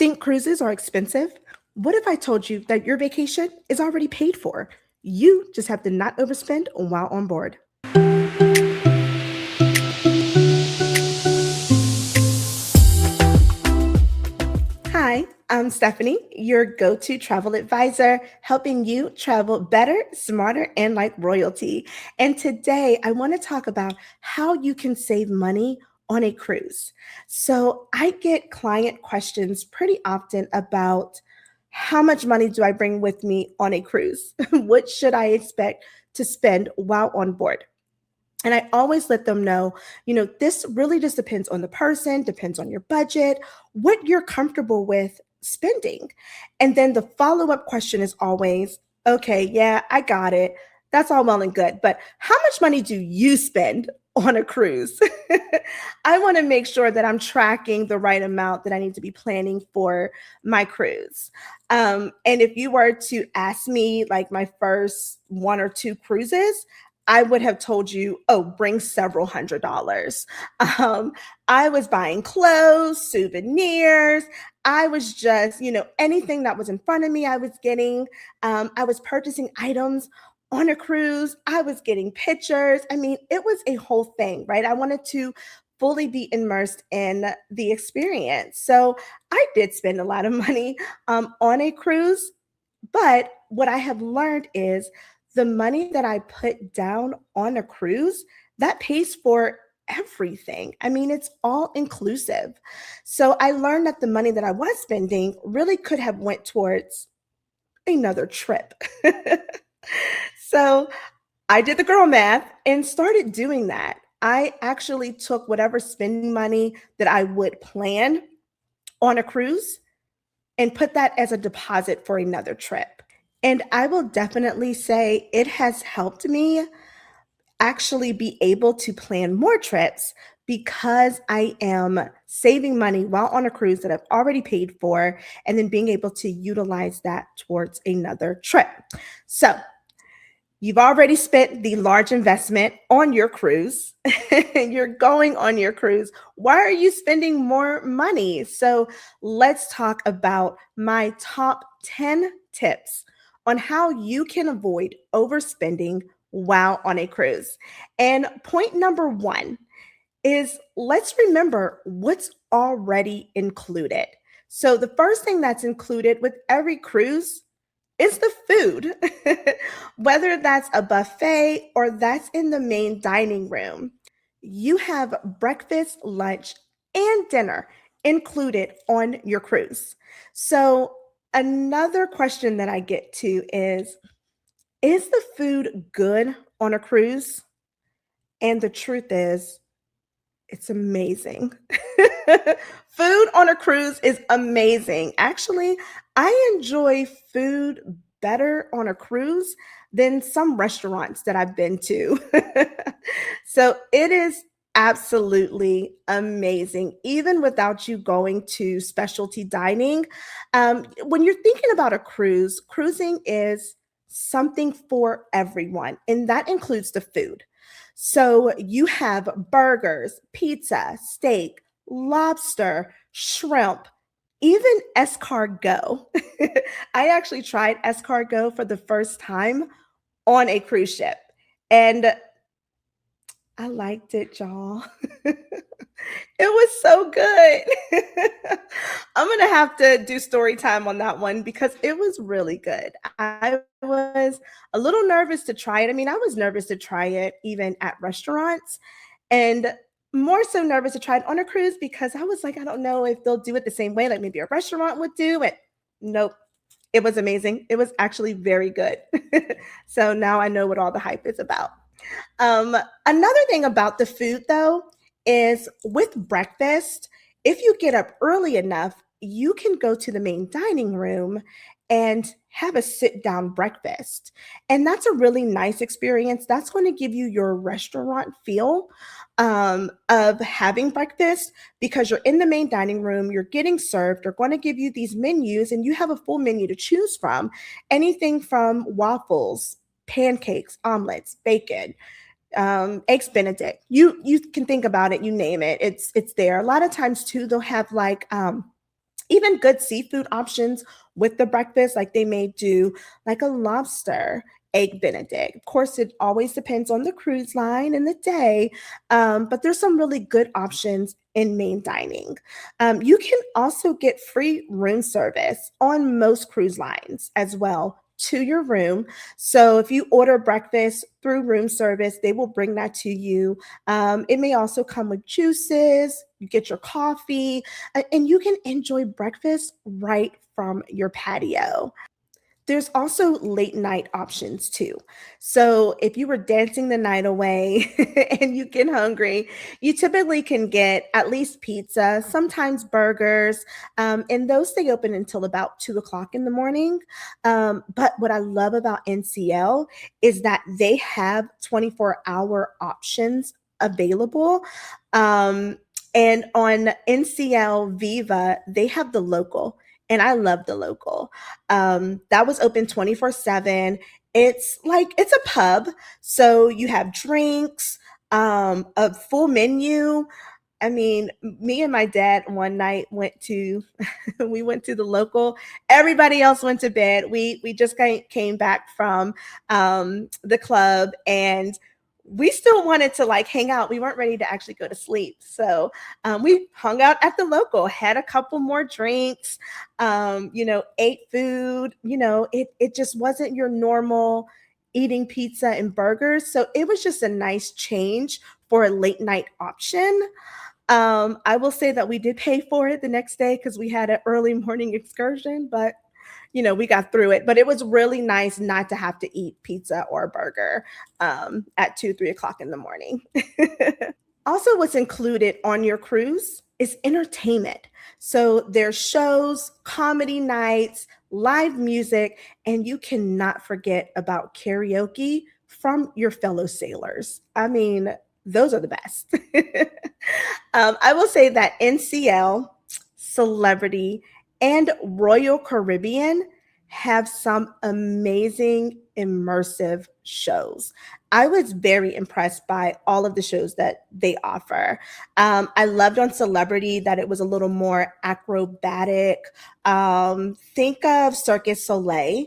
Think cruises are expensive? What if I told you that your vacation is already paid for? You just have to not overspend while on board. Hi, I'm Stephanie, your go to travel advisor, helping you travel better, smarter, and like royalty. And today I want to talk about how you can save money on a cruise. So I get client questions pretty often about how much money do I bring with me on a cruise? What should I expect to spend while on board? And I always let them know, this really just depends on the person, depends on your budget, what you're comfortable with spending. And then the follow up question is always, okay, yeah, I got it. That's all well and good. But how much money do you spend on a cruise? I want to make sure that I'm tracking the right amount that I need to be planning for my cruise. And if you were to ask me, like my first one or two cruises, I would have told you, oh, bring several $100s. Um, I was buying clothes, souvenirs. I was just, anything that was in front of me, I was getting. I was purchasing items on a cruise. I was getting pictures. I mean, it was a whole thing, right? I wanted to fully be immersed in the experience. So I did spend a lot of money on a cruise. But what I have learned is the money that I put down on a cruise, that pays for everything. I mean, it's all inclusive. So I learned that the money that I was spending really could have went towards another trip. So I did the girl math and started doing that. I actually took whatever spending money that I would plan on a cruise and put that as a deposit for another trip. And I will definitely say it has helped me actually be able to plan more trips because I am saving money while on a cruise that I've already paid for and then being able to utilize that towards another trip. So, you've already spent the large investment on your cruise. You're going on your cruise. Why are you spending more money? So, let's talk about my top 10 tips on how you can avoid overspending while on a cruise. And point number one is let's remember what's already included. So, the first thing that's included with every cruise is the food, whether that's a buffet or that's in the main dining room. You have breakfast, lunch, and dinner included on your cruise. So, another question that I get to is the food good on a cruise? And the truth is, it's amazing. Food on a cruise is amazing. Actually, I enjoy food better on a cruise than some restaurants that I've been to. So it is absolutely amazing, even without you going to specialty dining. When you're thinking about a cruise, cruising is something for everyone, and that includes the food. So you have burgers, pizza, steak, lobster, shrimp, even escargot. I actually tried escargot for the first time on a cruise ship, and I liked it, y'all. It was so good. I'm gonna have to do story time on that one because it was really good. I was a little nervous to try it. I mean, I was nervous to try it even at restaurants, and more so nervous to try it on a cruise because I was like, I don't know if they'll do it the same way like maybe a restaurant would do it. Nope. It was amazing. It was actually very good. So now I know what all the hype is about. Another thing about the food, though, is with breakfast, if you get up early enough, you can go to the main dining room and have a sit down breakfast. And that's a really nice experience. That's going to give you your restaurant feel of having breakfast because you're in the main dining room, you're getting served, they're going to give you these menus, and you have a full menu to choose from anything from waffles, pancakes, omelets, bacon, eggs benedict. You can think about it, you name it, it's there. A lot of times too they'll have like Even good seafood options with the breakfast, like they may do like a lobster egg benedict. Of course, it always depends on the cruise line and the day, but there's some really good options in main dining. You can also get free room service on most cruise lines as well to your room. So if you order breakfast through room service, they will bring that to you. It may also come with juices. You get your coffee, and you can enjoy breakfast right from your patio. There's also late night options too. So if you were dancing the night away and you get hungry, you typically can get at least pizza, sometimes burgers, and those stay open until about 2 o'clock in the morning. But what I love about NCL is that they have 24-hour options available. Um, and on NCL Viva, they have the local, and I love the local. That was open 24/7. It's a pub, so you have drinks, a full menu. I mean, me and my dad one night went to we went to the local. Everybody else went to bed. We just came back from the club, and we still wanted to like hang out. We weren't ready to actually go to sleep. So we hung out at the local, had a couple more drinks, ate food. It just wasn't your normal eating pizza and burgers. So it was just a nice change for a late night option. I will say that we did pay for it the next day because we had an early morning excursion, but we got through it. But it was really nice not to have to eat pizza or a burger at 2, 3 o'clock in the morning. Also, what's included on your cruise is entertainment. So there's shows, comedy nights, live music, and you cannot forget about karaoke from your fellow sailors. I mean, those are the best. I will say that NCL, Celebrity, and Royal Caribbean have some amazing immersive shows. I was very impressed by all of the shows that they offer. I loved on Celebrity that it was a little more acrobatic. Think of Circus Soleil,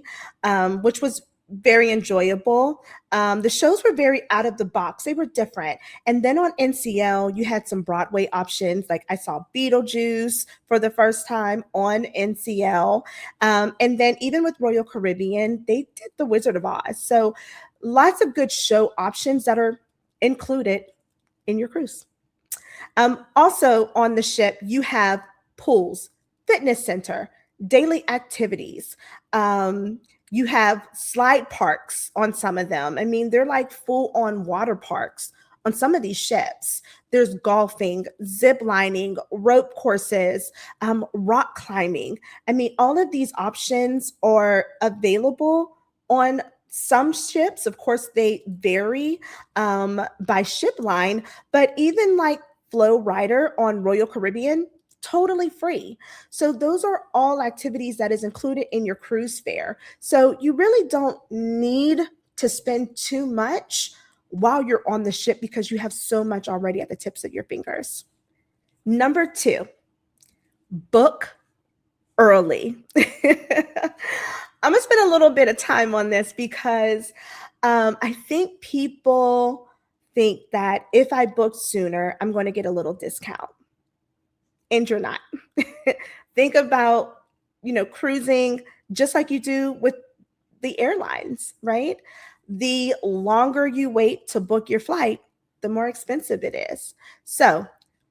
which was very enjoyable. The shows were very out of the box. They were different. And then on NCL, you had some Broadway options. Like I saw Beetlejuice for the first time on NCL. And then even with Royal Caribbean, they did The Wizard of Oz. So lots of good show options that are included in your cruise. Also on the ship, you have pools, fitness center, daily activities. You have slide parks on some of them. I mean, they're like full on water parks on some of these ships. There's golfing, zip lining, rope courses, rock climbing. I mean, all of these options are available on some ships. Of course, they vary by ship line, but even like Flow Rider on Royal Caribbean, totally free. So those are all activities that is included in your cruise fare. So you really don't need to spend too much while you're on the ship because you have so much already at the tips of your fingers. Number 2, book early. I'm gonna spend a little bit of time on this because I think people think that if I book sooner, I'm going to get a little discount. And you're not. Think about, cruising just like you do with the airlines, right? The longer you wait to book your flight, the more expensive it is. So,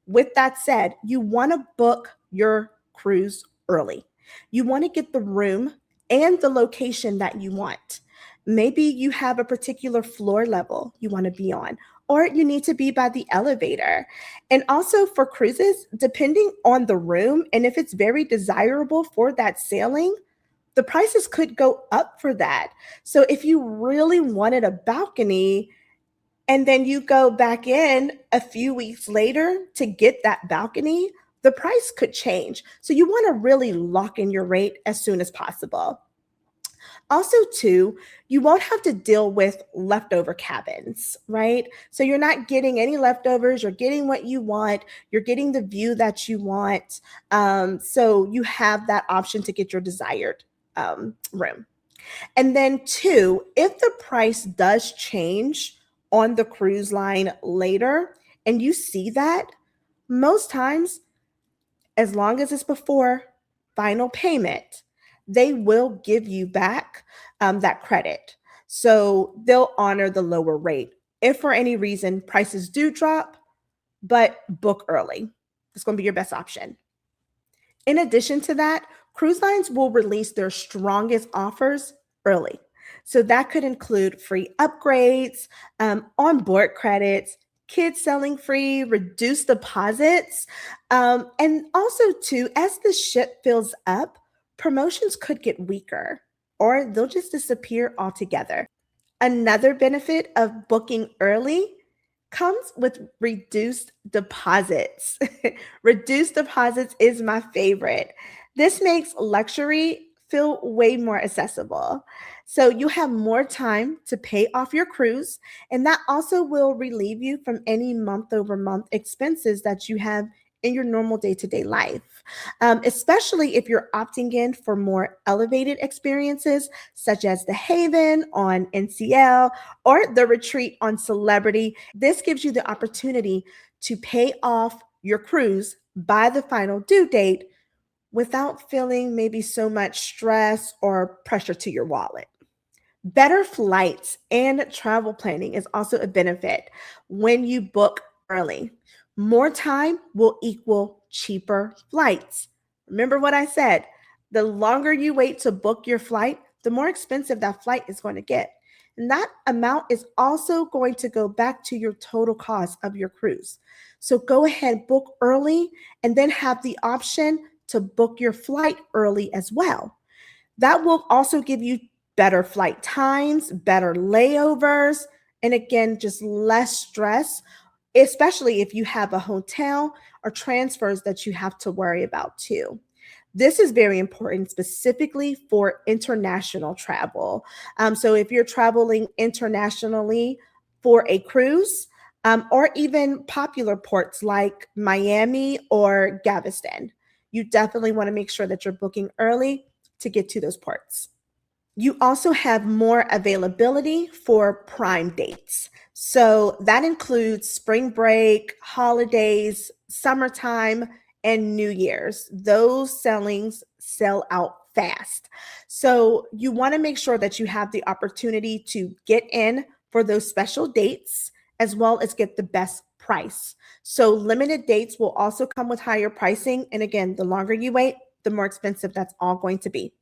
with that said, you want to book your cruise early. You want to get the room and the location that you want. Maybe you have a particular floor level you want to be on, or you need to be by the elevator. And also for cruises, depending on the room and if it's very desirable for that sailing, the prices could go up for that. So if you really wanted a balcony and then you go back in a few weeks later to get that balcony, the price could change. So you want to really lock in your rate as soon as possible. Also, too, you won't have to deal with leftover cabins, right? So you're not getting any leftovers. You're getting what you want. You're getting the view that you want. So you have that option to get your desired room. And then, two, if the price does change on the cruise line later and you see that, most times, as long as it's before final payment, they will give you back that credit. So they'll honor the lower rate. If for any reason prices do drop, but book early, it's going to be your best option. In addition to that, cruise lines will release their strongest offers early. So that could include free upgrades, onboard credits, kids selling free, reduced deposits. And also, too, as the ship fills up, promotions could get weaker or they'll just disappear altogether. Another benefit of booking early comes with reduced deposits. Reduced deposits is my favorite. This makes luxury feel way more accessible. So you have more time to pay off your cruise, and that also will relieve you from any month over month expenses that you have in your normal day to day life, especially if you're opting in for more elevated experiences, such as the Haven on NCL or the retreat on Celebrity. This gives you the opportunity to pay off your cruise by the final due date without feeling maybe so much stress or pressure to your wallet. Better flights and travel planning is also a benefit when you book early. More time will equal cheaper flights. Remember what I said, the longer you wait to book your flight, the more expensive that flight is going to get. And that amount is also going to go back to your total cost of your cruise. So go ahead, book early, and then have the option to book your flight early as well. That will also give you better flight times, better layovers, and again, just less stress, especially if you have a hotel or transfers that you have to worry about too. This is very important specifically for international travel. So if you're traveling internationally for a cruise, or even popular ports like Miami or Galveston, you definitely want to make sure that you're booking early to get to those ports. You also have more availability for prime dates. So that includes spring break, holidays, summertime, and New Year's. Those sellings sell out fast. So you want to make sure that you have the opportunity to get in for those special dates as well as get the best price. So limited dates will also come with higher pricing. And again, the longer you wait, the more expensive that's all going to be.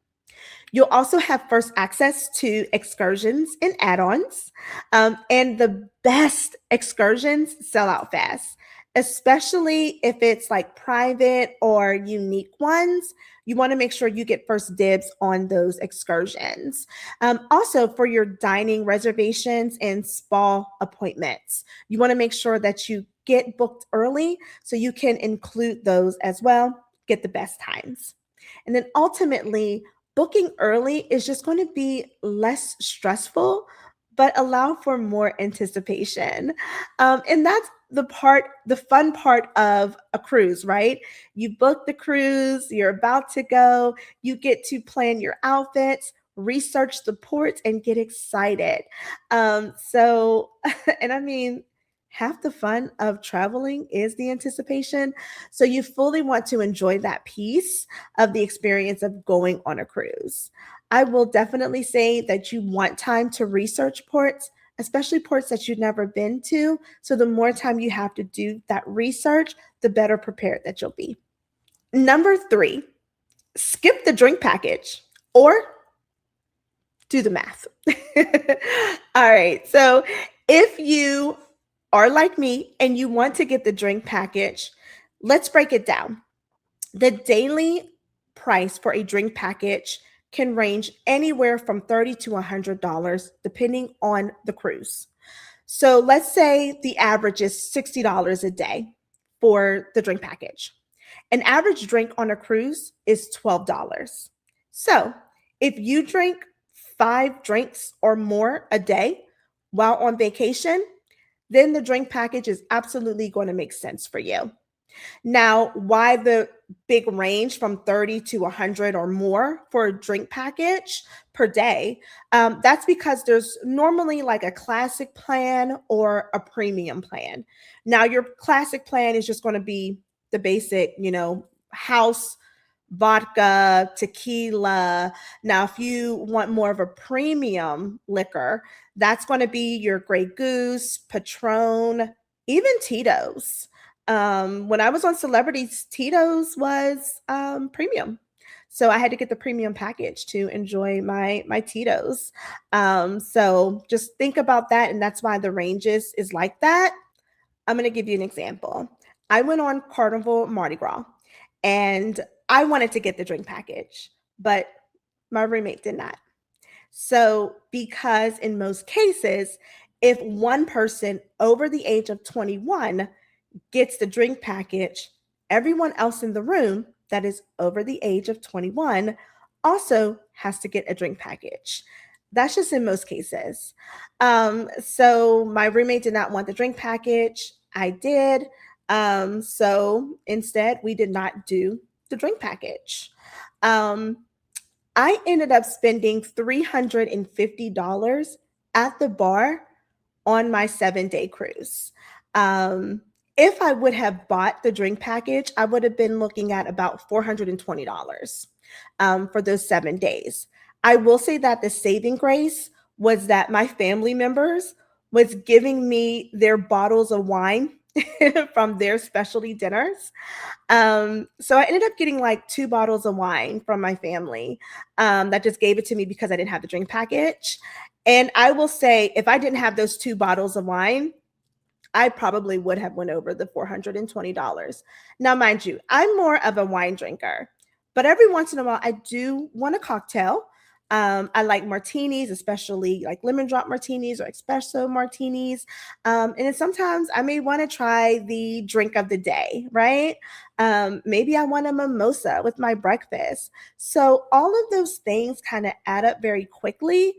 You'll also have first access to excursions and add-ons. And the best excursions sell out fast, especially if it's like private or unique ones. You want to make sure you get first dibs on those excursions. Also, for your dining reservations and spa appointments, you want to make sure that you get booked early so you can include those as well, get the best times. And then ultimately, booking early is just going to be less stressful, but allow for more anticipation. And that's the fun part of a cruise, right? You book the cruise, you're about to go, you get to plan your outfits, research the ports, and get excited. So, and I mean, half the fun of traveling is the anticipation. So you fully want to enjoy that piece of the experience of going on a cruise. I will definitely say that you want time to research ports, especially ports that you've never been to. So the more time you have to do that research, the better prepared that you'll be. Number three, skip the drink package or do the math. All right. So if you are like me and you want to get the drink package, let's break it down. The daily price for a drink package can range anywhere from $30 to $100 depending on the cruise. So let's say the average is $60 a day for the drink package. An average drink on a cruise is $12. So if you drink 5 drinks or more a day while on vacation, then the drink package is absolutely going to make sense for you. Now, why the big range from 30 to 100 or more for a drink package per day? That's because there's normally like a classic plan or a premium plan. Now, your classic plan is just going to be the basic, house vodka, tequila. Now, if you want more of a premium liquor, that's going to be your Grey Goose, Patron, even Tito's. When I was on Celebrities, Tito's was premium. So I had to get the premium package to enjoy my Tito's. So just think about that, and that's why the ranges is like that. I'm going to give you an example. I went on Carnival Mardi Gras, and I wanted to get the drink package, but my roommate did not. So, because in most cases, if one person over the age of 21 gets the drink package, everyone else in the room that is over the age of 21 also has to get a drink package. That's just in most cases. So my roommate did not want the drink package. I did. So instead, we did not do the drink package. I ended up spending $350 at the bar on my 7-day cruise. If I would have bought the drink package, I would have been looking at about $420 for those 7 days. I will say that the saving grace was that my family members was giving me their bottles of wine from their specialty dinners. So I ended up getting like 2 bottles of wine from my family that just gave it to me because I didn't have the drink package. And I will say, if I didn't have those 2 bottles of wine, I probably would have went over the $420. Now, mind you, I'm more of a wine drinker, but every once in a while, I do want a cocktail. I like martinis, especially like lemon drop martinis or espresso martinis. And then sometimes I may want to try the drink of the day, right? Maybe I want a mimosa with my breakfast. So all of those things kind of add up very quickly.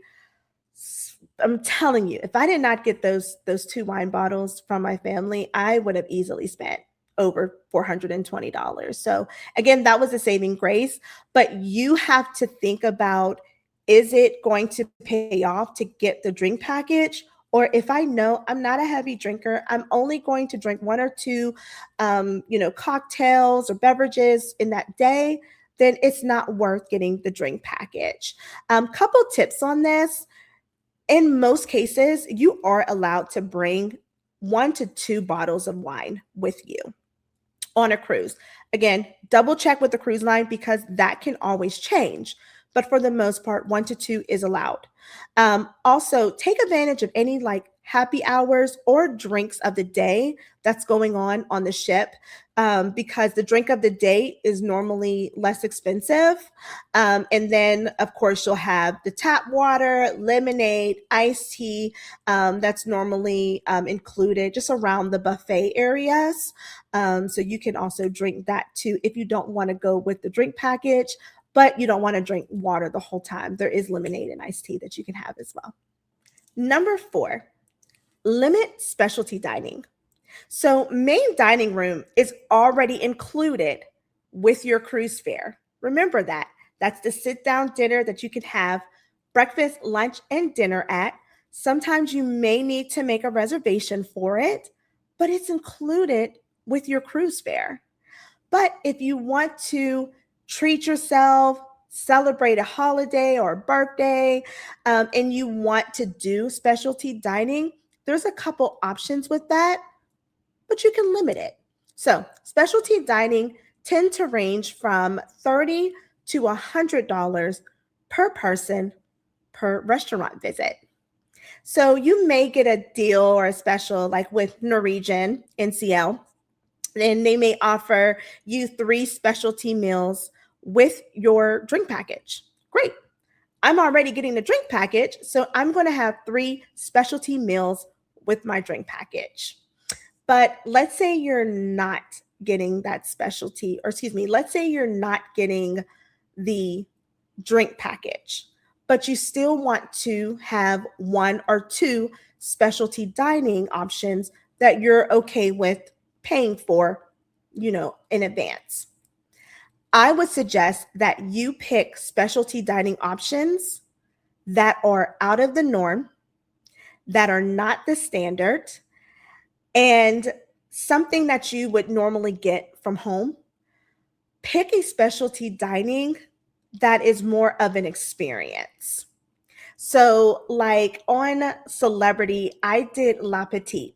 I'm telling you, if I did not get those 2 wine bottles from my family, I would have easily spent over $420. So again, that was a saving grace, but you have to think about, is it going to pay off to get the drink package? Or if I know I'm not a heavy drinker, I'm only going to drink 1 or 2, cocktails or beverages in that day, then it's not worth getting the drink package. Couple tips on this. In most cases, you are allowed to bring 1 to 2 bottles of wine with you on a cruise. Again, double check with the cruise line because that can always change. But for the most part, 1 to 2 is allowed. Also, take advantage of any like happy hours or drinks of the day that's going on the ship, because the drink of the day is normally less expensive. And then, of course, you'll have the tap water, lemonade, iced tea, that's normally included just around the buffet areas. So you can also drink that too if you don't want to go with the drink package, but you don't want to drink water the whole time. There is lemonade and iced tea that you can have as well. Number 4, limit specialty dining. So main dining room is already included with your cruise fare. Remember that. That's the sit-down dinner that you can have breakfast, lunch, and dinner at. Sometimes you may need to make a reservation for it, but it's included with your cruise fare. But if you want to treat yourself, celebrate a holiday or a birthday, and you want to do specialty dining, there's a couple options with that, but you can limit it. So specialty dining tend to range from $30 to $100 per person per restaurant visit. So you may get a deal or a special like with Norwegian NCL, and they may offer you 3 specialty meals with your drink package. Great. I'm already getting the drink package, so I'm going to have 3 specialty meals with my drink package. But let's say you're not getting that specialty, or excuse me, let's say you're not getting the drink package, but you still want to have one or two specialty dining options that you're okay with paying for, in advance. I would suggest that you pick specialty dining options that are out of the norm, that are not the standard, and something that you would normally get from home. Pick a specialty dining that is more of an experience. So, like on Celebrity, I did La Petite,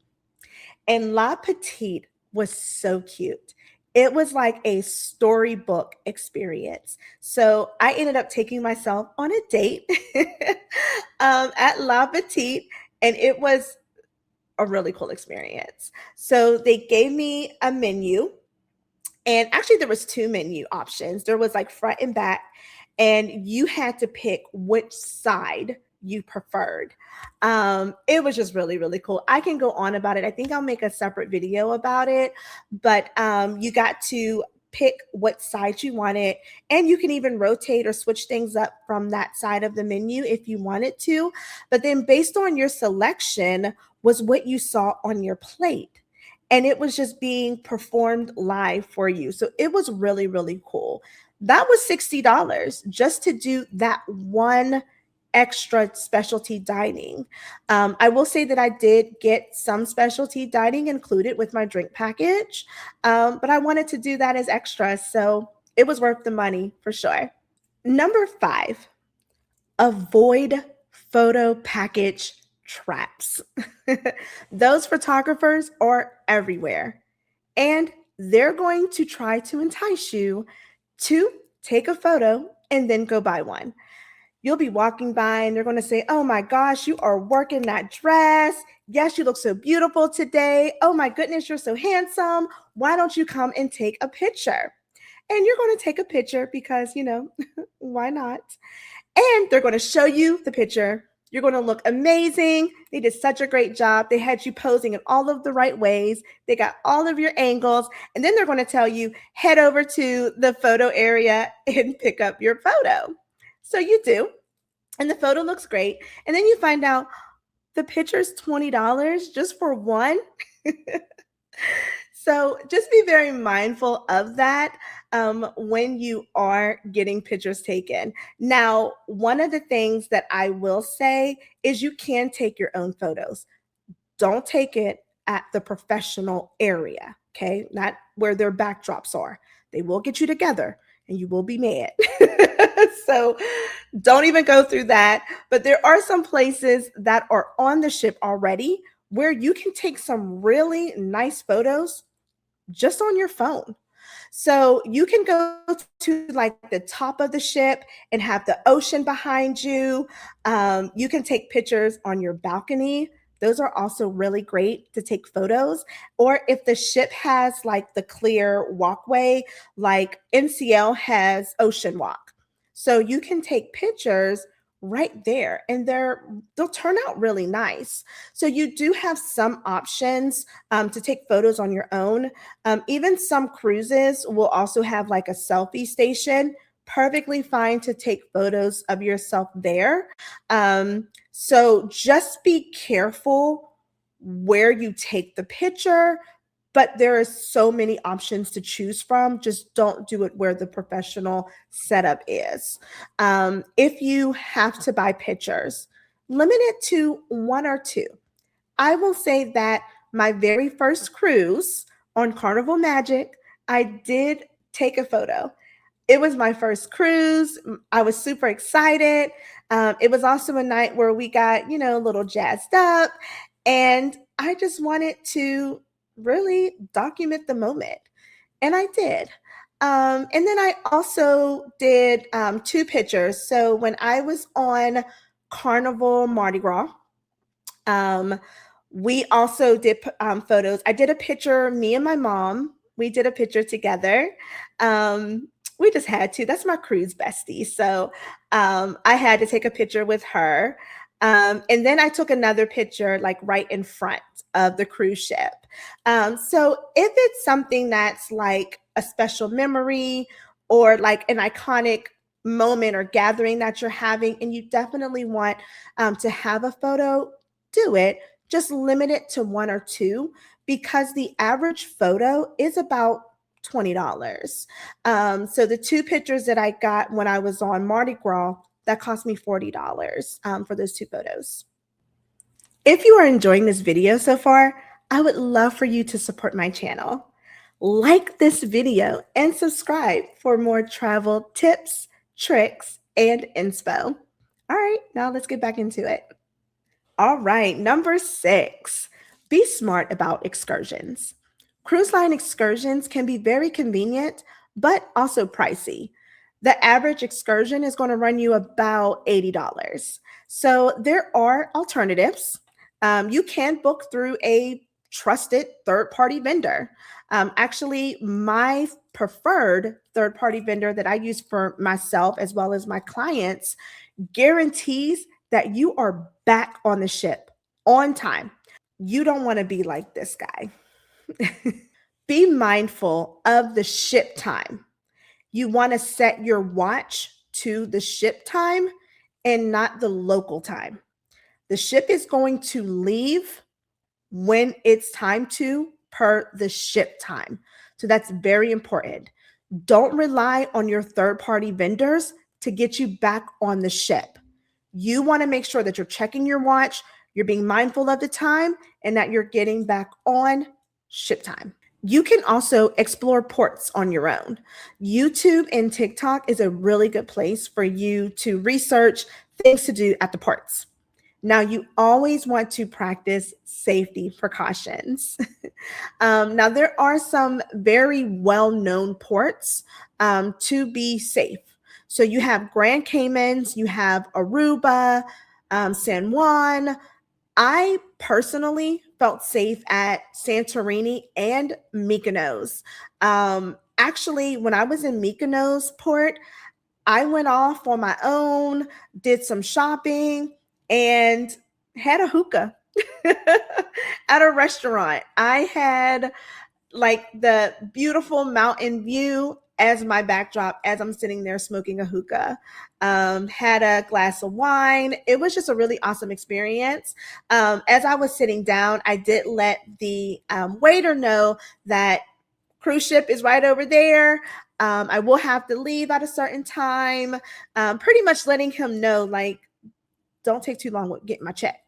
and La Petite was so cute. It was like a storybook experience. So I ended up taking myself on a date at La Petite, and it was a really cool experience. So they gave me a menu, and actually there was two menu options. There was like front and back, and you had to pick which side you preferred. It was just really, really cool. I can go on about it. I think I'll make a separate video about it, but you got to pick what side you wanted, and you can even rotate or switch things up from that side of the menu if you wanted to. But then based on your selection was what you saw on your plate, and it was just being performed live for you. So it was really, really cool. That was $60 just to do that one extra specialty dining. I will say that I did get some specialty dining included with my drink package, but I wanted to do that as extra. So it was worth the money for sure. Number 5, avoid photo package traps. Those photographers are everywhere, and they're going to try to entice you to take a photo and then go buy one. You'll be walking by and they're going to say, "Oh my gosh, you are working that dress. Yes, you look so beautiful today. Oh my goodness, you're so handsome. Why don't you come and take a picture?" And you're going to take a picture because, why not? And they're going to show you the picture. You're going to look amazing. They did such a great job. They had you posing in all of the right ways. They got all of your angles. And then they're going to tell you, head over to the photo area and pick up your photo. So you do. And the photo looks great. And then you find out the picture's $20 just for one. So just be very mindful of that when you are getting pictures taken. Now, one of the things that I will say is you can take your own photos. Don't take it at the professional area, okay? Not where their backdrops are. They will get you together and you will be mad. So don't even go through that. But there are some places that are on the ship already where you can take some really nice photos just on your phone. So you can go to like the top of the ship and have the ocean behind you. You can take pictures on your balcony. Those are also really great to take photos. Or if the ship has like the clear walkway, like NCL has Ocean Walk. So you can take pictures right there, and they'll turn out really nice. So you do have some options to take photos on your own. Even some cruises will also have like a selfie station. Perfectly fine to take photos of yourself there. So just be careful where you take the picture, but there are so many options to choose from. Just don't do it where the professional setup is. If you have to buy pictures, limit it to one or two. I will say that my very first cruise on Carnival Magic, I did take a photo. It was my first cruise. I was super excited. It was also a night where we got, a little jazzed up, and I just wanted to really document the moment. And I did. And then I also did 2 pictures. So when I was on Carnival Mardi Gras, we also did photos. I did a picture, me and my mom. We did a picture together. We just had to. That's my cruise bestie. So I had to take a picture with her. And then I took another picture like right in front of the cruise ship. So if it's something that's like a special memory or like an iconic moment or gathering that you're having and you definitely want to have a photo, do it. Just limit it to one or two because the average photo is about $20. So the two pictures that I got when I was on Mardi Gras, that cost me $40 for those two photos. If you are enjoying this video so far, I would love for you to support my channel. Like this video and subscribe for more travel tips, tricks, and inspo. All right, now let's get back into it. All right, number 6, be smart about excursions. Cruise line excursions can be very convenient, but also pricey. The average excursion is going to run you about $80. So there are alternatives. You can book through a trusted third-party vendor. Actually, my preferred third-party vendor that I use for myself as well as my clients guarantees that you are back on the ship on time. You don't want to be like this guy. Be mindful of the ship time. You want to set your watch to the ship time and not the local time. The ship is going to leave when it's time to per the ship time. So that's very important. Don't rely on your third-party vendors to get you back on the ship. You want to make sure that you're checking your watch, you're being mindful of the time, and that you're getting back on ship time. You can also explore ports on your own. YouTube and TikTok is a really good place for you to research things to do at the ports. Now, you always want to practice safety precautions. Now, there are some very well-known ports to be safe. So you have Grand Caymans, you have Aruba, San Juan. I personally felt safe at Santorini and Mykonos. Actually, when I was in Mykonos port, I went off on my own, did some shopping, and had a hookah at a restaurant. I had like the beautiful mountain view as my backdrop as I'm sitting there smoking a hookah. Had a glass of wine. It was just a really awesome experience. As I was sitting down, I did let the waiter know that cruise ship is right over there. I will have to leave at a certain time. Pretty much letting him know, like, don't take too long with getting my check.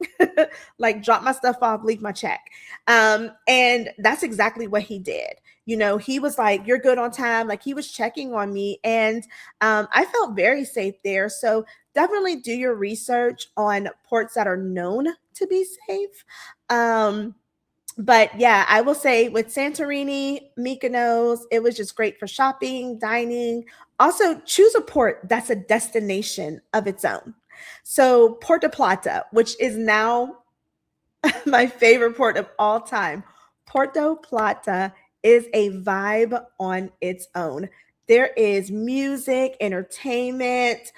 Like, drop my stuff off, leave my check. And that's exactly what he did. You know, he was like, you're good on time. Like, he was checking on me, and I felt very safe there. So definitely do your research on ports that are known to be safe. But yeah, I will say with Santorini, Mykonos, it was just great for shopping, dining. Also, choose a port that's a destination of its own. So Puerto Plata, which is now my favorite port of all time. Puerto Plata is a vibe on its own. There is music, entertainment,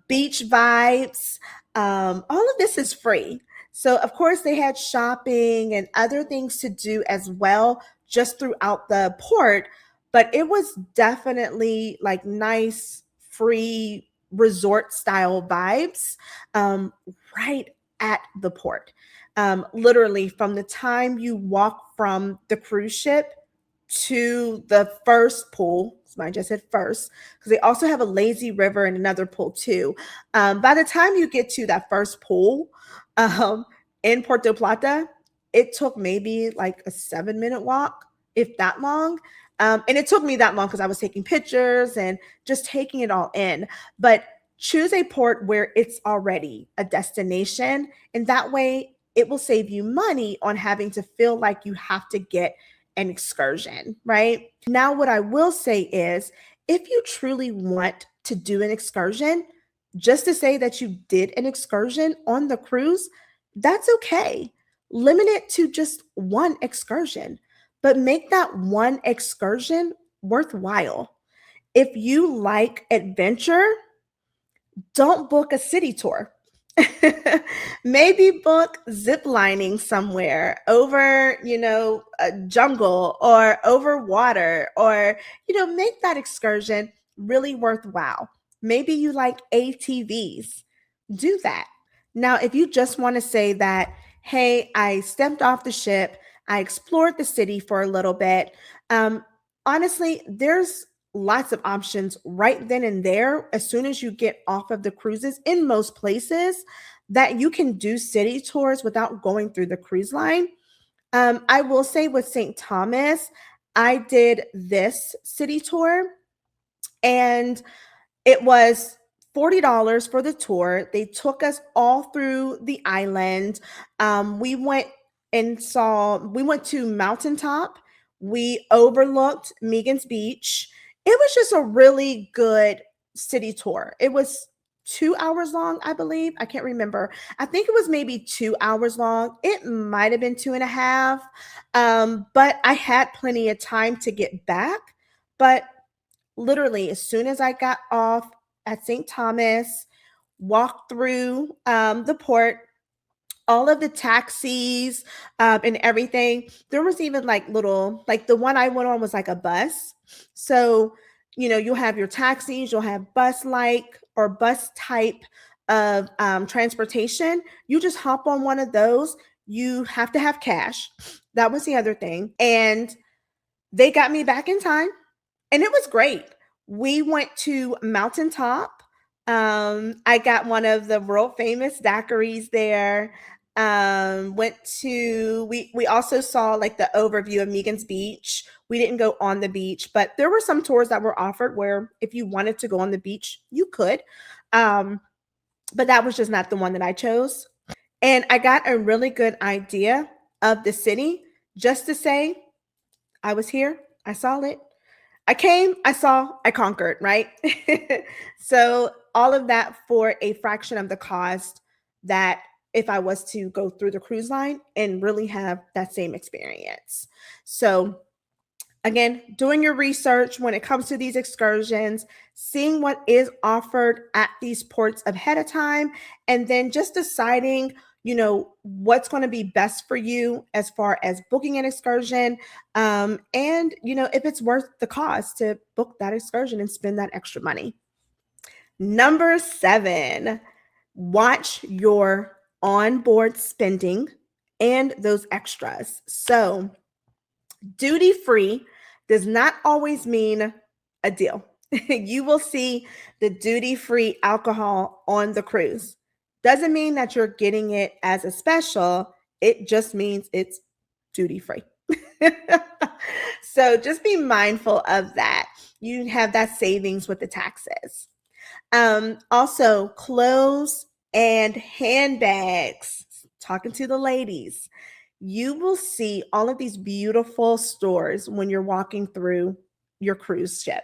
beach vibes. All of this is free. So, of course, they had shopping and other things to do as well, just throughout the port. But it was definitely like nice, free resort style vibes right at the port. Literally, from the time you walk from the cruise ship to the first pool, so I just said first, because they also have a lazy river and another pool too. By the time you get to that first pool in Puerto Plata, it took maybe like a 7-minute walk, if that long. And it took me that long because I was taking pictures and just taking it all in. But choose a port where it's already a destination, and that way it will save you money on having to feel like you have to get an excursion, right? Now, what I will say is, if you truly want to do an excursion, just to say that you did an excursion on the cruise, that's okay. Limit it to just one excursion, but make that one excursion worthwhile. If you like adventure, don't book a city tour. Maybe book zip lining somewhere over, a jungle or over water, or, make that excursion really worthwhile. Maybe you like ATVs. Do that. Now, if you just want to say that, hey, I stepped off the ship, I explored the city for a little bit. Um, Honestly, there's lots of options right then and there as soon as you get off of the cruises in most places that you can do city tours without going through the cruise line. I will say with St. Thomas, I did this city tour and it was $40 for the tour. They took us all through the island. We went to Mountaintop. We overlooked Megan's Beach. It was just a really good city tour. It was 2 hours long, I believe. I can't remember. I think it was maybe 2 hours long. It might have been two and a half. But I had plenty of time to get back. But literally, as soon as I got off at St. Thomas, walked through the port, all of the taxis and everything. There was even like little, like the one I went on was like a bus. So, you'll have your taxis, you'll have bus like or bus type of transportation. You just hop on one of those. You have to have cash. That was the other thing. And they got me back in time and it was great. We went to Mountaintop. I got one of the world famous daiquiris there. Went to we also saw like the overview of Megan's Beach. We didn't go on the beach, but there were some tours that were offered where if you wanted to go on the beach, you could. Um, but that was just not the one that I chose. And I got a really good idea of the city just to say I was here, I saw it, I came, I saw, I conquered, right? So all of that for a fraction of the cost that if I was to go through the cruise line and really have that same experience. So again, doing your research when it comes to these excursions, seeing what is offered at these ports ahead of time, and then just deciding, what's going to be best for you as far as booking an excursion. And, if it's worth the cost to book that excursion and spend that extra money. Number 7, watch your onboard spending and those extras. So, duty free does not always mean a deal. You will see the duty free alcohol on the cruise. Doesn't mean that you're getting it as a special. It just means it's duty free. So just be mindful of that. You have that savings with the taxes. Also, clothes and handbags. Talking to the ladies, you will see all of these beautiful stores when you're walking through your cruise ship.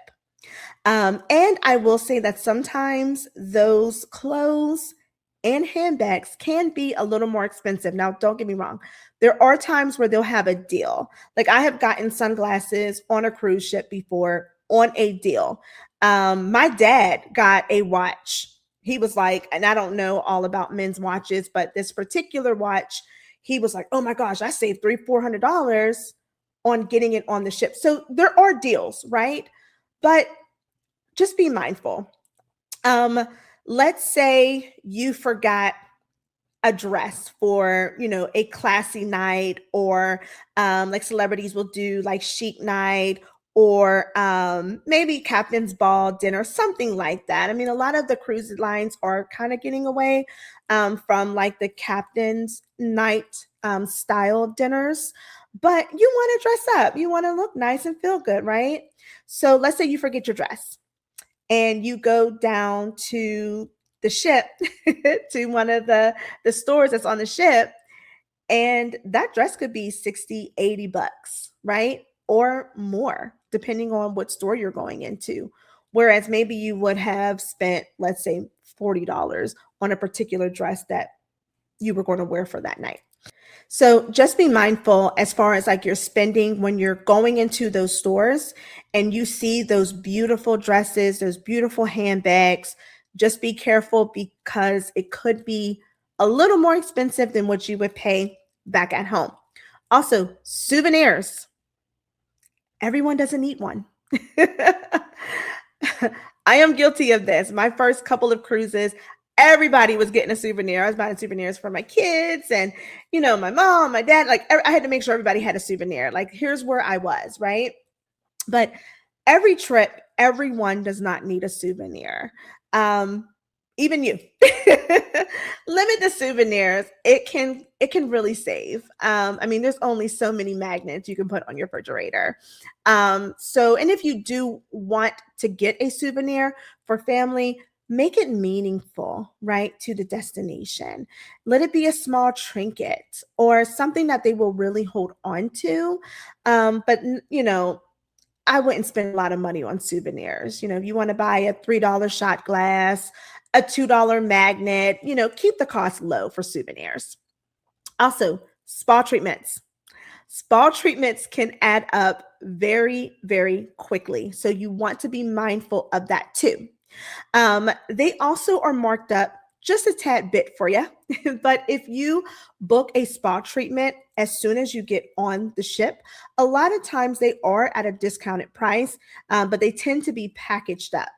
And I will say that sometimes those clothes and handbags can be a little more expensive. Now, don't get me wrong. There are times where they'll have a deal. Like I have gotten sunglasses on a cruise ship before on a deal. My dad got a watch. He was like, and I don't know all about men's watches, but this particular watch, he was like, oh my gosh, I saved $300-400 on getting it on the ship. So there are deals, right? But just be mindful. Let's say you forgot a dress for, a classy night, or like celebrities will do like chic night, or maybe captain's ball dinner, something like that. I mean, a lot of the cruise lines are kind of getting away from like the captain's night style dinners, but you want to dress up, you want to look nice and feel good, right? So let's say you forget your dress and you go down to the ship to one of the stores that's on the ship, and that dress could be 60-80 bucks, right? Or more, depending on what store you're going into. Whereas maybe you would have spent, let's say, $40 on a particular dress that you were going to wear for that night. So just be mindful as far as like your spending when you're going into those stores and you see those beautiful dresses, those beautiful handbags. Just be careful because it could be a little more expensive than what you would pay back at home. Also, souvenirs. Everyone doesn't need one. I am guilty of this. My first couple of cruises, everybody was getting a souvenir. I was buying souvenirs for my kids and, my mom, my dad. Like, I had to make sure everybody had a souvenir. Like, here's where I was, right? But every trip, everyone does not need a souvenir. Even you. Limit the souvenirs. It can really save. I mean, there's only so many magnets you can put on your refrigerator. And if you do want to get a souvenir for family, make it meaningful, right, to the destination. Let it be a small trinket or something that they will really hold on to. But I wouldn't spend a lot of money on souvenirs. If you want to buy a $3 shot glass, a $2 magnet, keep the cost low for souvenirs. Also, spa treatments. Spa treatments can add up very, very quickly. So you want to be mindful of that too. They also are marked up just a tad bit for you. But if you book a spa treatment as soon as you get on the ship, a lot of times they are at a discounted price, but they tend to be packaged up.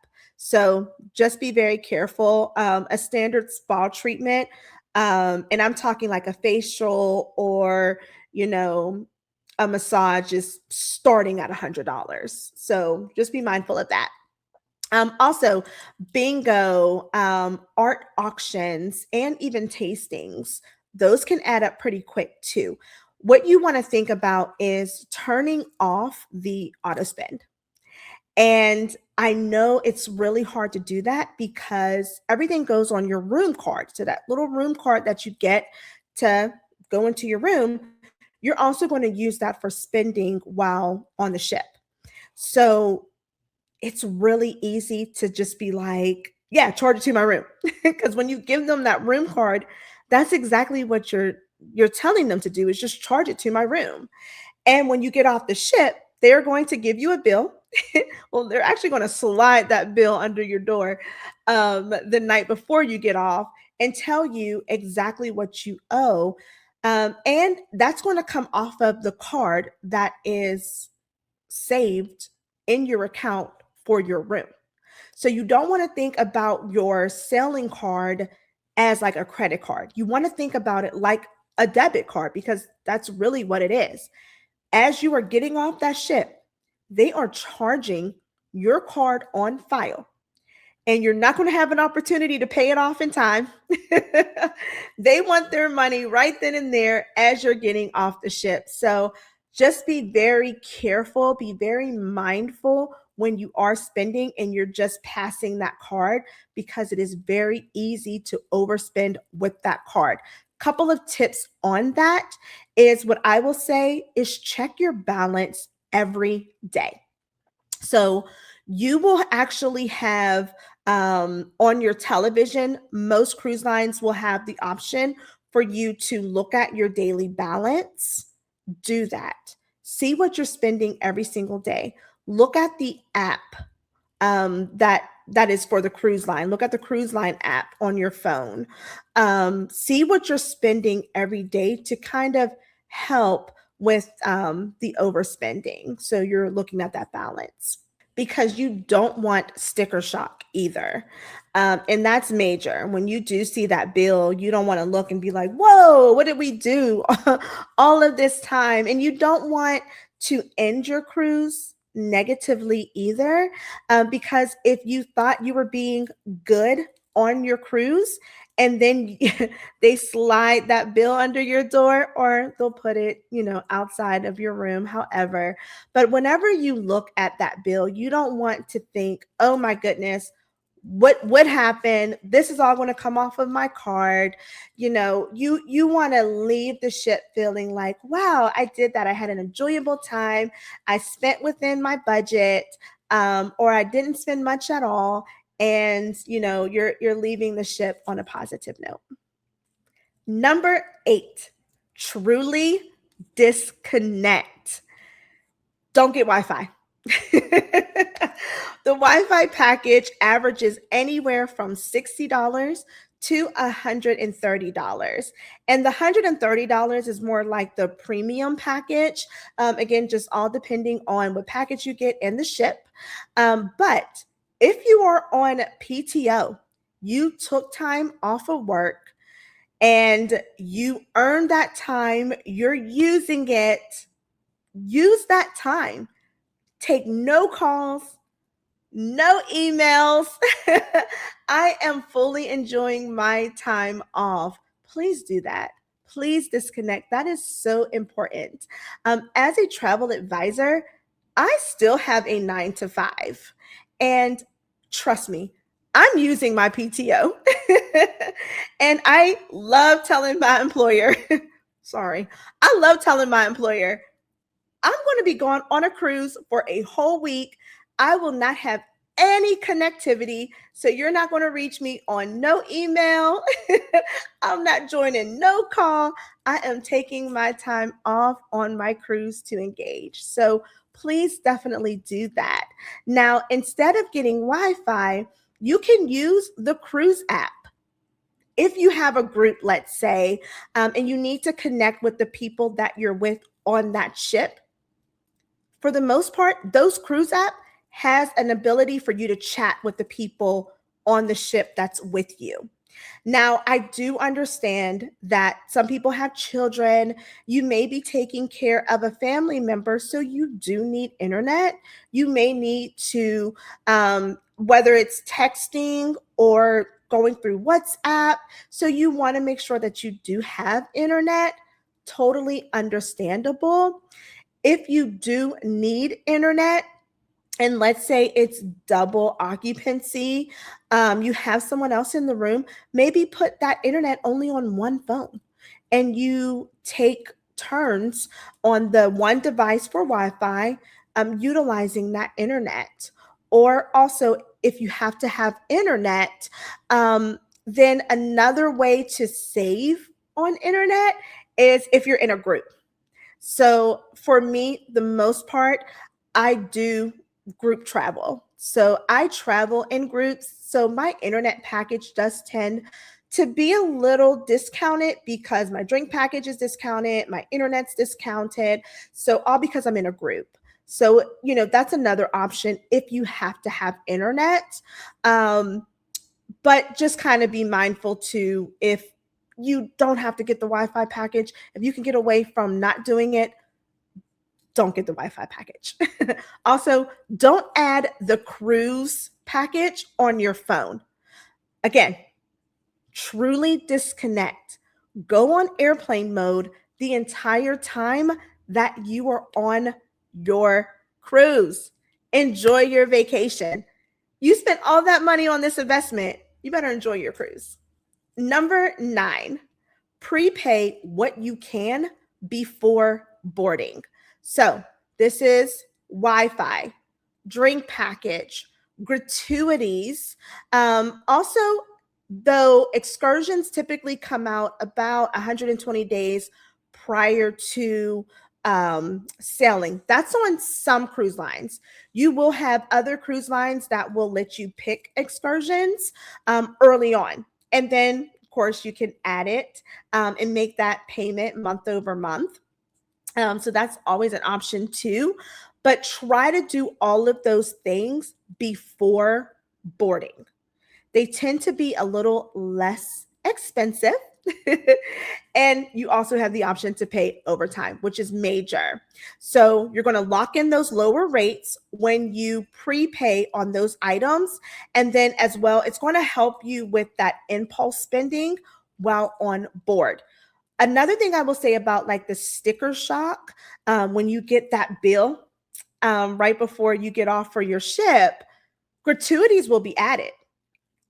So just be very careful. A standard spa treatment, and I'm talking like a facial or, a massage is starting at $100. So just be mindful of that. Also, bingo, art auctions, and even tastings, those can add up pretty quick too. What you want to think about is turning off the auto spend. And I know it's really hard to do that because everything goes on your room card. So that little room card that you get to go into your room, you're also going to use that for spending while on the ship. So it's really easy to just be like, yeah, charge it to my room. Because when you give them that room card, that's exactly what you're telling them to do, is just charge it to my room. And when you get off the ship, they're going to give you a bill. Well, they're actually going to slide that bill under your door the night before you get off and tell you exactly what you owe. And that's going to come off of the card that is saved in your account for your room. So you don't want to think about your sailing card as like a credit card. You want to think about it like a debit card, because that's really what it is. As you are getting off that ship, they are charging your card on file, and you're not going to have an opportunity to pay it off in time. They want their money right then and there as you're getting off the ship. So just be very careful, be very mindful when you are spending and you're just passing that card, because it is very easy to overspend with that card. Couple of tips on that is, what I will say is, check your balance every day. So you will actually have on your television, most cruise lines will have the option for you to look at your daily balance. Do that. See what you're spending every single day. Look at the app that is for the cruise line. Look at the cruise line app on your phone. See what you're spending every day to kind of help with the overspending. So you're looking at that balance, because you don't want sticker shock either. And that's major. When you do see that bill, you don't want to look and be like, whoa, what did we do all of this time? And you don't want to end your cruise negatively either, because if you thought you were being good on your cruise and then they slide that bill under your door, or they'll put it, outside of your room, however. But whenever you look at that bill, you don't want to think, oh my goodness, what happened? This is all going to come off of my card. You want to leave the ship feeling like, wow, I did that. I had an enjoyable time. I spent within my budget, or I didn't spend much at all. And you're leaving the ship on a positive note. Number 8, truly disconnect. Don't get Wi-Fi. The Wi-Fi package averages anywhere from $60 to $130. And the $130 is more like the premium package. Again, just all depending on what package you get and the ship. But If you are on PTO, you took time off of work and you earned that time, you're using it, use that time. Take no calls, no emails. I am fully enjoying my time off. Please do that. Please disconnect. That is so important. As a travel advisor, I still have a 9 to 5. And trust me, I'm using my PTO. And I love telling my employer, sorry, I love telling my employer, I'm going to be gone on a cruise for a whole week. I will not have any connectivity. So you're not going to reach me on no email. I'm not joining no call. I am taking my time off on my cruise to engage. So please definitely do that. Now, instead of getting Wi-Fi, you can use the cruise app. If you have a group, let's say, and you need to connect with the people that you're with on that ship, for the most part, those cruise app has an ability for you to chat with the people on the ship that's with you. Now, I do understand that some people have children. You may be taking care of a family member, so you do need internet. You may need to, whether it's texting or going through WhatsApp, so you want to make sure that you do have internet. Totally understandable. If you do need internet, and let's say it's double occupancy, you have someone else in the room, maybe put that internet only on one phone and you take turns on the one device for Wi-Fi, utilizing that internet. Or also, if you have to have internet, then another way to save on internet is if you're in a group. So for me, the most part, I do group travel. So I travel in groups. So my internet package does tend to be a little discounted because my drink package is discounted, my internet's discounted. So all because I'm in a group. So, that's another option if you have to have internet. But just kind of be mindful too, if you don't have to get the Wi-Fi package, if you can get away from not doing it, don't get the Wi-Fi package. Also, don't add the cruise package on your phone. Again, truly disconnect. Go on airplane mode the entire time that you are on your cruise. Enjoy your vacation. You spent all that money on this investment. You better enjoy your cruise. Number 9, prepay what you can before boarding. So this is Wi-Fi, drink package, gratuities. Also, though excursions typically come out about 120 days prior to sailing. That's on some cruise lines. You will have other cruise lines that will let you pick excursions early on. And then, of course, you can add it and make that payment month over month. So that's always an option too. But try to do all of those things before boarding. They tend to be a little less expensive. And you also have the option to pay overtime, which is major. So you're going to lock in those lower rates when you prepay on those items. And then as well, it's going to help you with that impulse spending while on board. Another thing I will say about like the sticker shock, when you get that bill right before you get off for your ship, gratuities will be added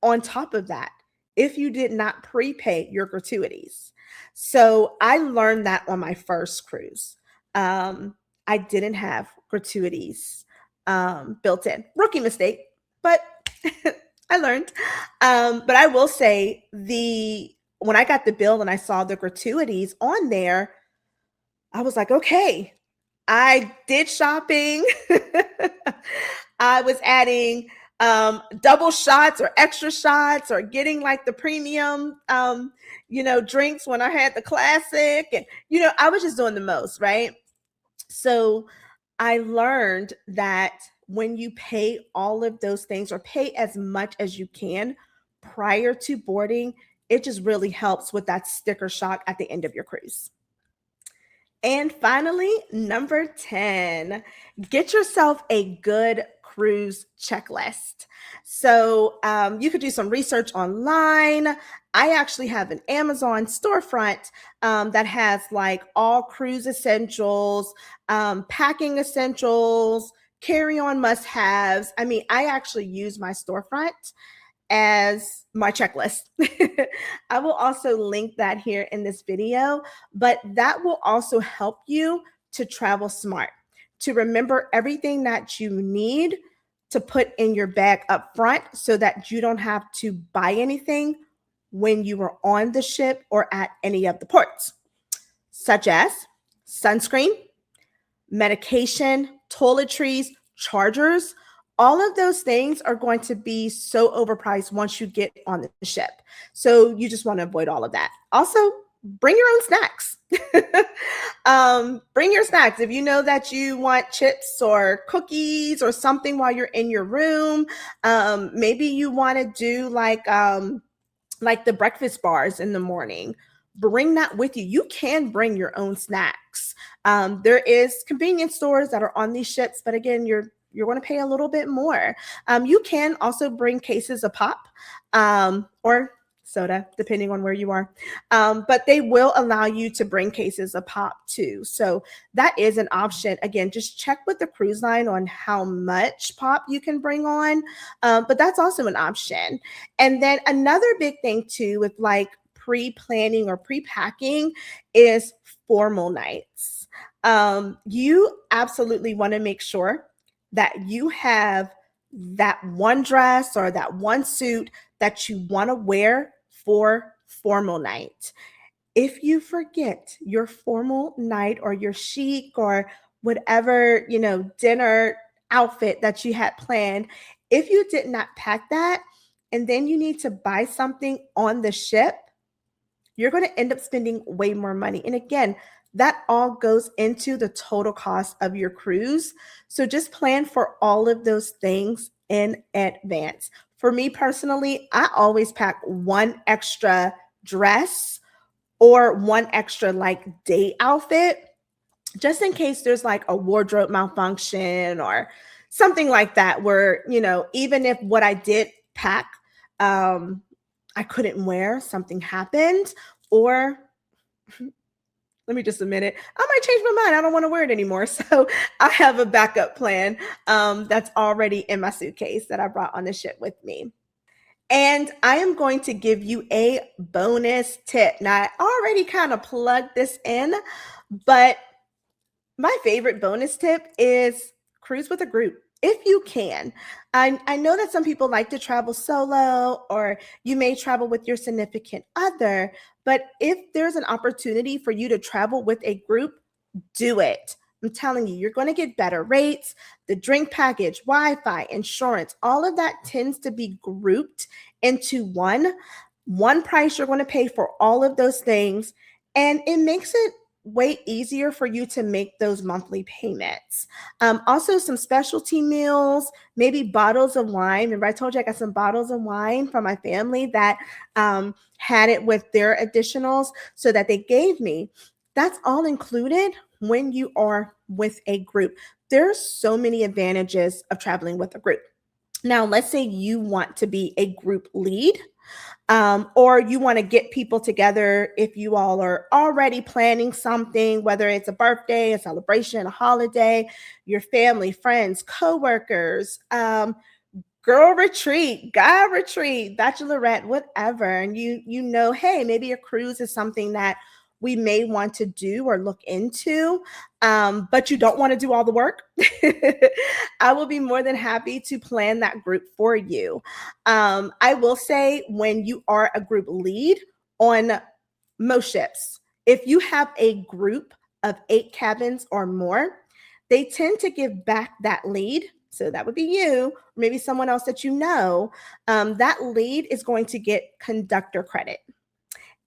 on top of that if you did not prepay your gratuities. So I learned that on my first cruise. I didn't have gratuities built in. Rookie mistake, but I learned. But I will say when I got the bill and I saw the gratuities on there, I was like, okay, I did shopping. I was adding double shots or extra shots or getting like the premium, drinks when I had the classic. And, I was just doing the most, right? So I learned that when you pay all of those things or pay as much as you can prior to boarding. It just really helps with that sticker shock at the end of your cruise. And finally, number 10, get yourself a good cruise checklist. So you could do some research online. I actually have an Amazon storefront that has like all cruise essentials, packing essentials, carry-on must-haves. I mean, I actually use my storefront as my checklist. I will also link that here in this video, but that will also help you to travel smart, to remember everything that you need to put in your bag up front so that you don't have to buy anything when you are on the ship or at any of the ports, such as sunscreen, medication, toiletries, chargers. All of those things are going to be so overpriced once you get on the ship. So you just want to avoid all of that. Also, bring your own snacks. Bring your snacks. If you know that you want chips or cookies or something while you're in your room, maybe you want to do like the breakfast bars in the morning. Bring that with you. You can bring your own snacks. There is convenience stores that are on these ships, but again, you're going to pay a little bit more. You can also bring cases of pop or soda, depending on where you are. But they will allow you to bring cases of pop too. So that is an option. Again, just check with the cruise line on how much pop you can bring on. But that's also an option. And then another big thing too with like pre-planning or pre-packing is formal nights. You absolutely want to make sure that you have that one dress or that one suit that you want to wear for formal night. If you forget your formal night or your chic or whatever, dinner outfit that you had planned, if you did not pack that and then you need to buy something on the ship, you're going to end up spending way more money. And again, that all goes into the total cost of your cruise. So just plan for all of those things in advance. For me personally, I always pack one extra dress or one extra like day outfit, just in case there's like a wardrobe malfunction or something like that, where, even if what I did pack, I couldn't wear, something happened, or let me just a minute, I might change my mind. I don't want to wear it anymore. So I have a backup plan that's already in my suitcase that I brought on the ship with me. And I am going to give you a bonus tip. Now, I already kind of plugged this in, but my favorite bonus tip is cruise with a group if you can. I know that some people like to travel solo, or you may travel with your significant other, but if there's an opportunity for you to travel with a group, do it. I'm telling you, you're going to get better rates. The drink package, Wi-Fi, insurance, all of that tends to be grouped into one price. You're going to pay for all of those things, and it makes it way easier for you to make those monthly payments. Also, some specialty meals, maybe bottles of wine. Remember, I told you I got some bottles of wine from my family that had it with their additionals, so that they gave me. That's all included when you are with a group. There's so many advantages of traveling with a group. Now, let's say you want to be a group lead. Or you want to get people together if you all are already planning something, whether it's a birthday, a celebration, a holiday, your family, friends, coworkers, girl retreat, guy retreat, bachelorette, whatever. And you know, hey, maybe a cruise is something that we may want to do or look into, but you don't want to do all the work. I will be more than happy to plan that group for you. I will say, when you are a group lead on most ships, if you have a group of 8 cabins or more, they tend to give back that lead. So that would be you, or maybe someone else that you know. That lead is going to get conductor credit.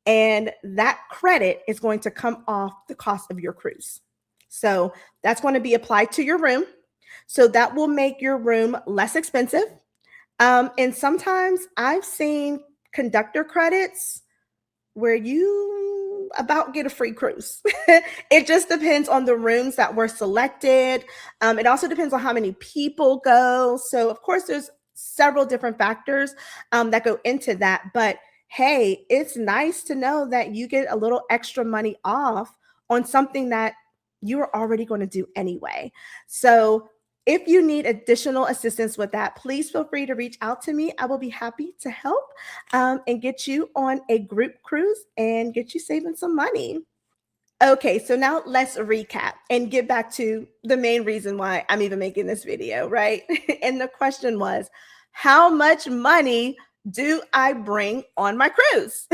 And that credit is going to come off the cost of your cruise. So that's going to be applied to your room. So that will make your room less expensive. And sometimes I've seen conductor credits where you about get a free cruise. It just depends on the rooms that were selected. It also depends on how many people go. So, of course, there's several different factors that go into that. But hey, it's nice to know that you get a little extra money off on something that you were already going to do anyway. So, if you need additional assistance with that, please feel free to reach out to me. I will be happy to help and get you on a group cruise and get you saving some money. Okay, so now let's recap and get back to the main reason why I'm even making this video, right? And the question was, how much money do I bring on my cruise?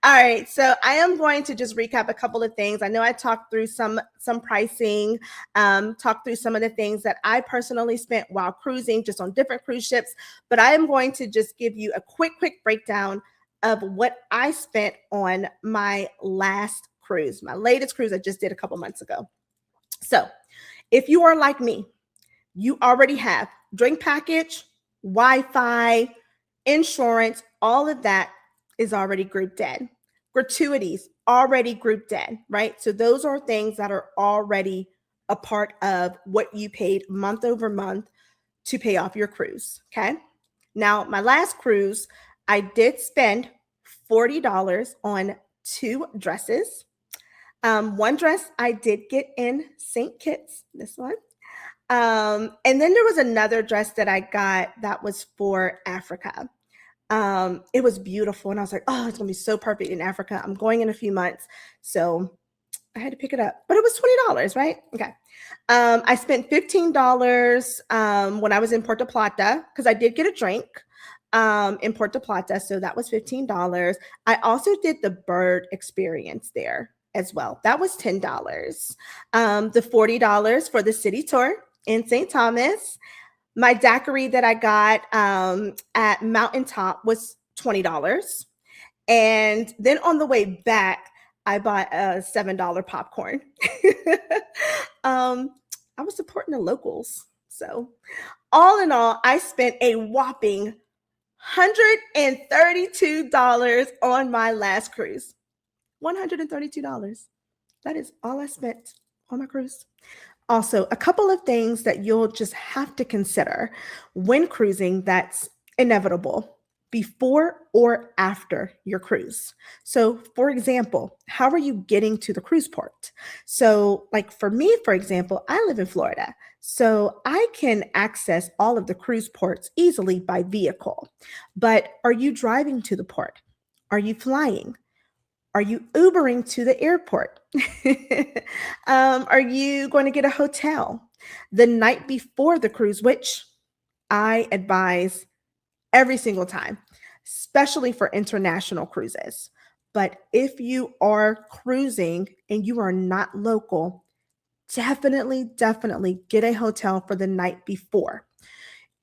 All right, so I am going to just recap a couple of things. I know I talked through some pricing, talked through some of the things that I personally spent while cruising, just on different cruise ships. But I am going to just give you a quick breakdown of what I spent on my last cruise, my latest cruise I just did a couple months ago. So, if you are like me, you already have drink package, Wi-Fi, insurance, all of that is already grouped in. Gratuities already grouped in, right? So those are things that are already a part of what you paid month over month to pay off your cruise, okay? Now, my last cruise, I did spend $40 on 2 dresses. One dress I did get in St. Kitts, this one. And then there was another dress that I got that was for Africa. It was beautiful. And I was like, oh, it's going to be so perfect in Africa. I'm going in a few months. So I had to pick it up, but it was $20, right? Okay. I spent $15 when I was in Puerto Plata because I did get a drink in Puerto Plata. So that was $15. I also did the bird experience there as well. That was $10. The $40 for the city tour in St. Thomas. My daiquiri that I got at Mountaintop was $20. And then on the way back, I bought a $7 popcorn. I was supporting the locals. So all in all, I spent a whopping $132 on my last cruise. $132. That is all I spent on my cruise. Also, a couple of things that you'll just have to consider when cruising that's inevitable before or after your cruise. So, for example, how are you getting to the cruise port? So, like for me, for example, I live in Florida. So, I can access all of the cruise ports easily by vehicle. But are you driving to the port? Are you flying? Are you Ubering to the airport? Are you going to get a hotel the night before the cruise, which I advise every single time, especially for international cruises. But if you are cruising and you are not local, definitely get a hotel for the night before.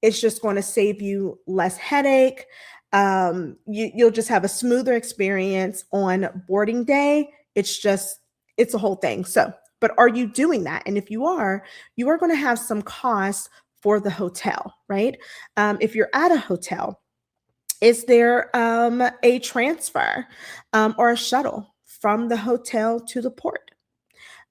It's just going to save you less headache. You'll just have a smoother experience on boarding day. It's a whole thing. So, but are you doing that? And if you are going to have some costs for the hotel, right? If you're at a hotel, is there a transfer or a shuttle from the hotel to the port?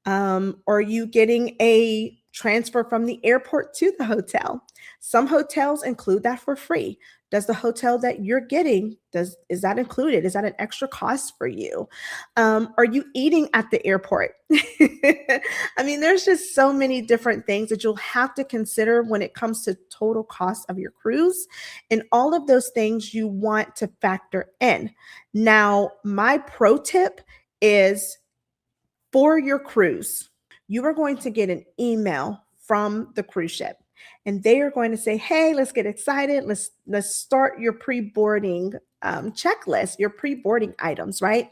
Are you getting a transfer from the airport to the hotel? Some hotels include that for free. Does the hotel that you're getting, is that included? Is that an extra cost for you? Are you eating at the airport? I mean, there's just so many different things that you'll have to consider when it comes to total cost of your cruise. And all of those things you want to factor in. Now, my pro tip is for your cruise, you are going to get an email from the cruise ship. And they are going to say, hey, let's get excited. Let's start your pre-boarding checklist, your pre-boarding items, right?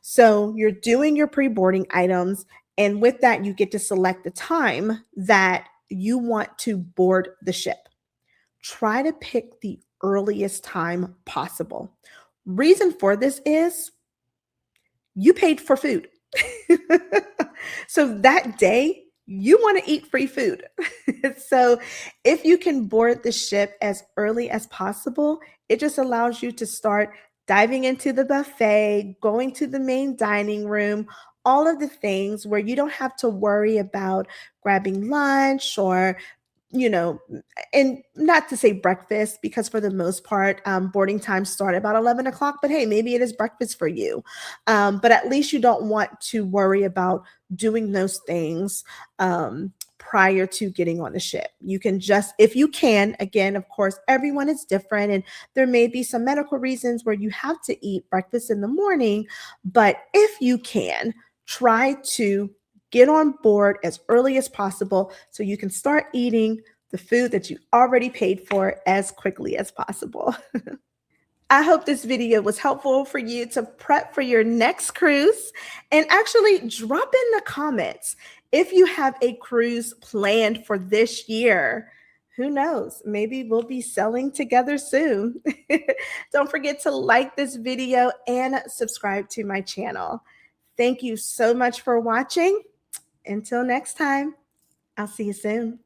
So you're doing your pre-boarding items. And with that, you get to select the time that you want to board the ship. Try to pick the earliest time possible. Reason for this is you paid for food. So that day, you want to eat free food. So if you can board the ship as early as possible, it just allows you to start diving into the buffet, going to the main dining room, all of the things where you don't have to worry about grabbing lunch or and not to say breakfast, because for the most part, boarding times start about 11 o'clock, but hey, maybe it is breakfast for you. But at least you don't want to worry about doing those things prior to getting on the ship. You can just, if you can, again, of course, everyone is different, and there may be some medical reasons where you have to eat breakfast in the morning, but if you can, try to get on board as early as possible so you can start eating the food that you already paid for as quickly as possible. I hope this video was helpful for you to prep for your next cruise, and actually drop in the comments if you have a cruise planned for this year. Who knows? Maybe we'll be sailing together soon. Don't forget to like this video and subscribe to my channel. Thank you so much for watching. Until next time, I'll see you soon.